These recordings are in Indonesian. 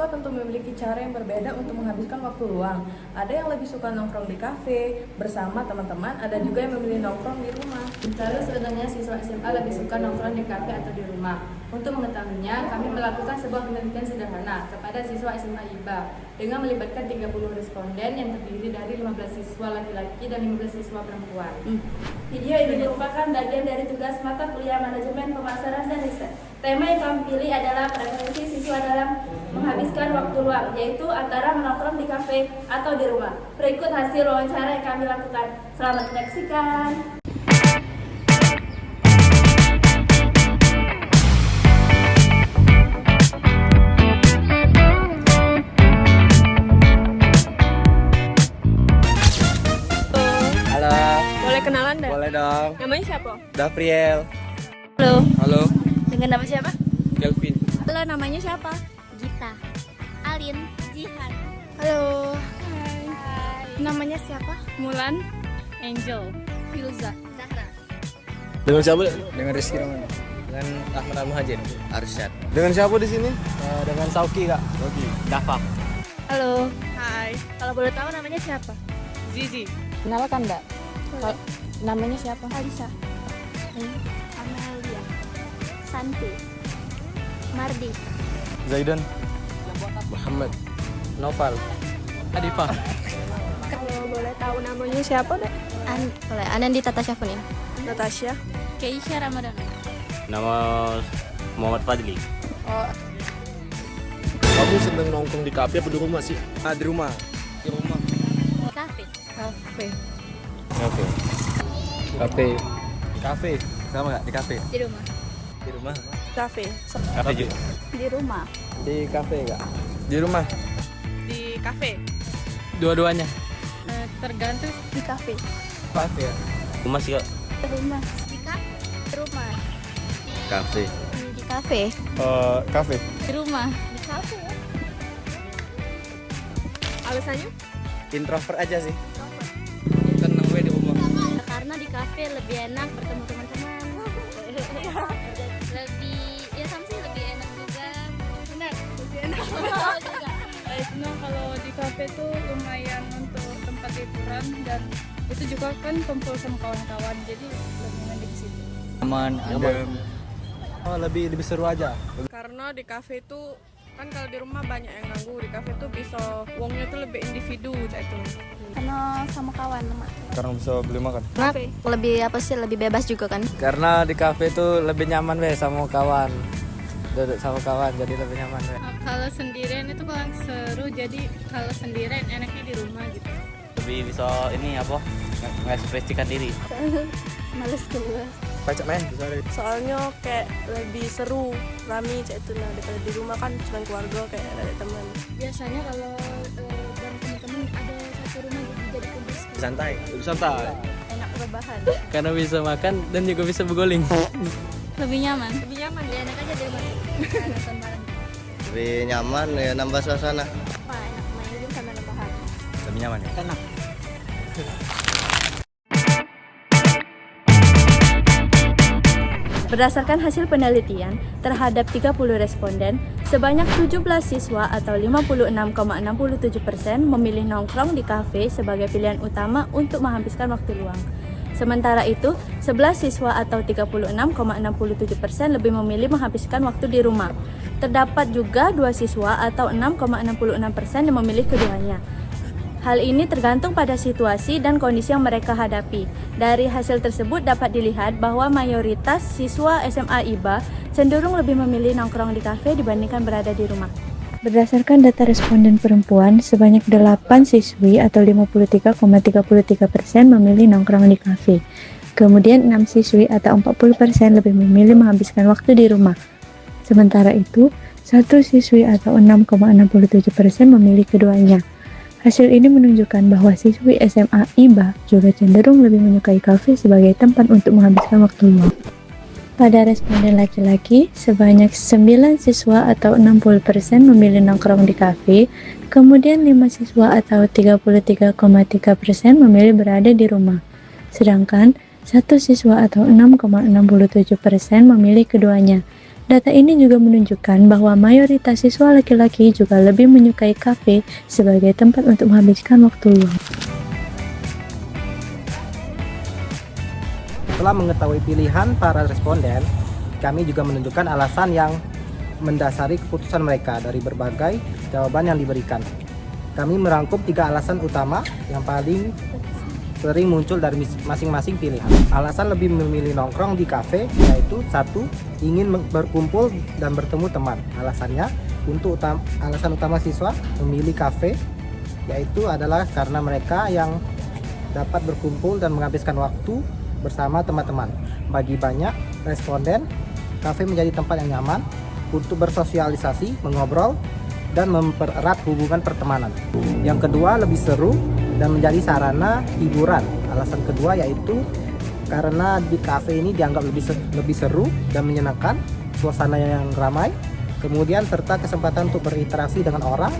siswa tentu memiliki cara yang berbeda untuk menghabiskan waktu luang. Ada yang lebih suka nongkrong di kafe bersama teman-teman, ada juga yang memilih nongkrong di rumah. Lalu sebetulnya siswa SMA lebih suka nongkrong di kafe atau di rumah. Untuk mengetahuinya, kami melakukan sebuah penelitian sederhana kepada siswa SMA IBA dengan melibatkan 30 responden yang terdiri dari 15 siswa laki-laki dan 15 siswa perempuan. Video ini merupakan bagian dari tugas mata kuliah manajemen pemasaran dan riset. Tema yang kami pilih adalah preferensi siswa dalam menghabiskan waktu luang, yaitu antara menongkrong di kafe atau di rumah. Berikut hasil wawancara yang kami lakukan. Selamat menyaksikan. Halo, Boleh kenalan dah? boleh dong. Namanya siapa? Dafriel. Halo. Halo, Dengan nama siapa? Kelvin. Halo, namanya siapa? Gita, Alin, Jihan. Halo. Hai. Namanya siapa? Mulan, Angel, Filza. Zahra. Dengan siapa? Dengan Rizky Rahman. Dengan Ahmad Al-Muhajir. Arsyad. Dengan siapa di sini? Dengan Sauki, Kak. Sauki. Dafa. Halo. Hai. Kalau boleh tahu namanya siapa? Zizi, Kenalkan enggak? Namanya siapa? Alisa, Amelia, Santi, Mardi. Zaidan. Muhammad. Noval. Adifah. Kalau boleh tahu namanya siapa, Dek? Anandi Tata Syafrin. Natasha. Keisha Ramadan. Nama Muhammad Fadli. Oh, Kamu seneng nongkrong di kafe apa di rumah sih? Di rumah. Di rumah. Kafe. kafe. Kafe. Kafe. Kafe. Sama nggak di kafe? Di rumah. Di rumah. Kafe. Kafe juga. Di rumah. Di kafe nggak? Di rumah. Di kafe. Dua-duanya. Tergantung. Di kafe. Kafe ya. Rumah sih kak. Di rumah. Di kafe. Di rumah. Kafe. Di kafe. Kafe. Di rumah. Di kafe ya. Alasannya? Introvert aja sih. Tenang gue di rumah. Karena di kafe lebih enak bertemu teman-teman. Lebih, ya sama sih lebih enak juga. Benar. Lebih enak. Nah, kalau di kafe tuh lumayan untuk tempat hiburan dan itu juga kan kumpul sama kawan-kawan, jadi lebih mending di situ. Aman. Adem. Oh, lebih seru aja. Karena di kafe tuh kan kalau di rumah banyak yang ganggu, di kafe tuh bisa uangnya tuh lebih individu kayak itu. Karena sama kawan, Mak. Karena bisa beli makan. Nah, lebih apa sih, lebih bebas juga kan. Karena di kafe tuh lebih nyaman weh sama kawan. Duduk sama kawan jadi lebih nyaman weh. Kalau sendirian itu kurang seru, jadi kalau sendirian enaknya di rumah gitu. Lebih bisa ini apa? Mengekspresikan diri. Males keluar. Pacak main. Soalnya kayak lebih seru, rame kayak itu. Nah, daripada di rumah kan cuma keluarga kayak ada teman. Biasanya kalau dan teman-teman ada satu rumah jadi kumpul. Santai. Lebih santai. Enak rebahan. Karena bisa makan dan juga bisa berguling. Lebih nyaman. Lebih nyaman Lebih ya. enak aja di rumah. Nonton bareng. Lebih nyaman ya, nambah suasana. Wah, enak main game sambil rebahan. Lebih nyaman ya. Enak. Berdasarkan hasil penelitian terhadap 30 responden, sebanyak 17 siswa atau 56,67% memilih nongkrong di kafe sebagai pilihan utama untuk menghabiskan waktu luang. Sementara itu, 11 siswa atau 36,67% lebih memilih menghabiskan waktu di rumah. Terdapat juga 2 siswa atau 6,66% yang memilih keduanya. Hal ini tergantung pada situasi dan kondisi yang mereka hadapi. Dari hasil tersebut dapat dilihat bahwa mayoritas siswa SMA IBA cenderung lebih memilih nongkrong di kafe dibandingkan berada di rumah. Berdasarkan data responden perempuan, sebanyak 8 siswi atau 53,33% memilih nongkrong di kafe. Kemudian 6 siswi atau 40% lebih memilih menghabiskan waktu di rumah. Sementara itu, 1 siswi atau 6,67% memilih keduanya. Hasil ini menunjukkan bahwa siswi SMA IBA juga cenderung lebih menyukai kafe sebagai tempat untuk menghabiskan waktu luang. Pada responden laki-laki, sebanyak 9 siswa atau 60% memilih nongkrong di kafe, kemudian 5 siswa atau 33,3% memilih berada di rumah. Sedangkan 1 siswa atau 6,67% memilih keduanya. Data ini juga menunjukkan bahwa mayoritas siswa laki-laki juga lebih menyukai kafe sebagai tempat untuk menghabiskan waktu luang. Setelah mengetahui pilihan para responden, kami juga menunjukkan alasan yang mendasari keputusan mereka dari berbagai jawaban yang diberikan. Kami merangkum 3 alasan utama yang paling sering muncul dari masing-masing pilihan. Alasan lebih memilih nongkrong di kafe yaitu 1. Ingin berkumpul dan bertemu teman. Alasannya alasan utama siswa memilih kafe yaitu adalah karena mereka yang dapat berkumpul dan menghabiskan waktu bersama teman-teman. Bagi banyak responden, kafe menjadi tempat yang nyaman untuk bersosialisasi, mengobrol, dan mempererat hubungan pertemanan. Yang kedua, lebih seru dan menjadi sarana hiburan. Alasan kedua yaitu karena di kafe ini dianggap lebih seru dan menyenangkan, suasana yang ramai, kemudian serta kesempatan untuk berinteraksi dengan orang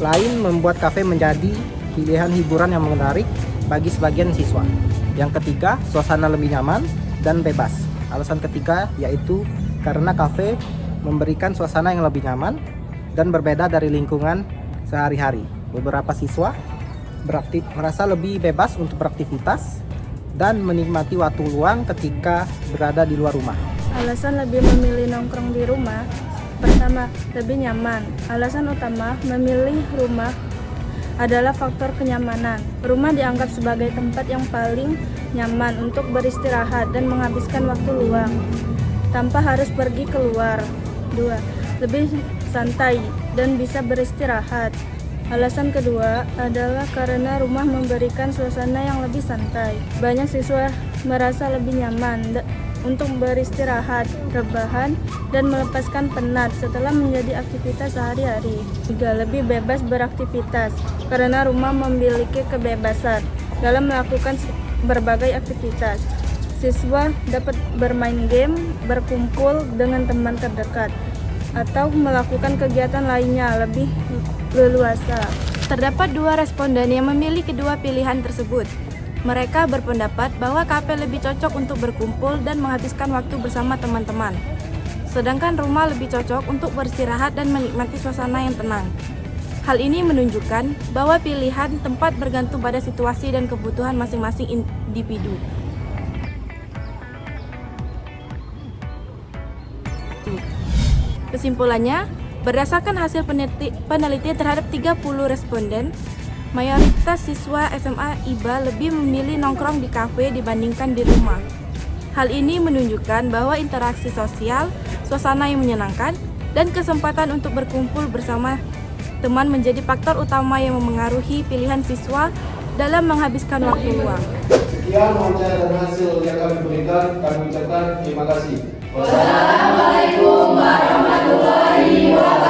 lain membuat kafe menjadi pilihan hiburan yang menarik bagi sebagian siswa. Yang ketiga, suasana lebih nyaman dan bebas. Alasan ketiga yaitu karena kafe memberikan suasana yang lebih nyaman dan berbeda dari lingkungan sehari-hari. Beberapa siswa merasa lebih bebas untuk beraktivitas dan menikmati waktu luang ketika berada di luar rumah. Alasan lebih memilih nongkrong di rumah, pertama, lebih nyaman. Alasan utama memilih rumah adalah faktor kenyamanan. Rumah dianggap sebagai tempat yang paling nyaman untuk beristirahat dan menghabiskan waktu luang tanpa harus pergi keluar. 2. Lebih santai dan bisa beristirahat. Alasan kedua adalah karena rumah memberikan suasana yang lebih santai. Banyak siswa merasa lebih nyaman untuk beristirahat, rebahan, dan melepaskan penat setelah menjadi aktivitas sehari-hari. 3. Lebih bebas beraktivitas karena rumah memiliki kebebasan dalam melakukan berbagai aktivitas. Siswa dapat bermain game, berkumpul dengan teman terdekat, atau melakukan kegiatan lainnya lebih leluasa. Terdapat 2 responden yang memilih kedua pilihan tersebut. Mereka berpendapat bahwa kafe lebih cocok untuk berkumpul dan menghabiskan waktu bersama teman-teman. Sedangkan rumah lebih cocok untuk beristirahat dan menikmati suasana yang tenang. Hal ini menunjukkan bahwa pilihan tempat bergantung pada situasi dan kebutuhan masing-masing individu. Kesimpulannya, berdasarkan hasil penelitian terhadap 30 responden, mayoritas siswa SMA IBA lebih memilih nongkrong di kafe dibandingkan di rumah. Hal ini menunjukkan bahwa interaksi sosial, suasana yang menyenangkan, dan kesempatan untuk berkumpul bersama teman menjadi faktor utama yang memengaruhi pilihan siswa dalam menghabiskan waktu luang. Sekian wawancara dan hasil yang kami berikan, kami ucapkan terima kasih. Wassalamualaikum warahmatullahi wabarakatuh.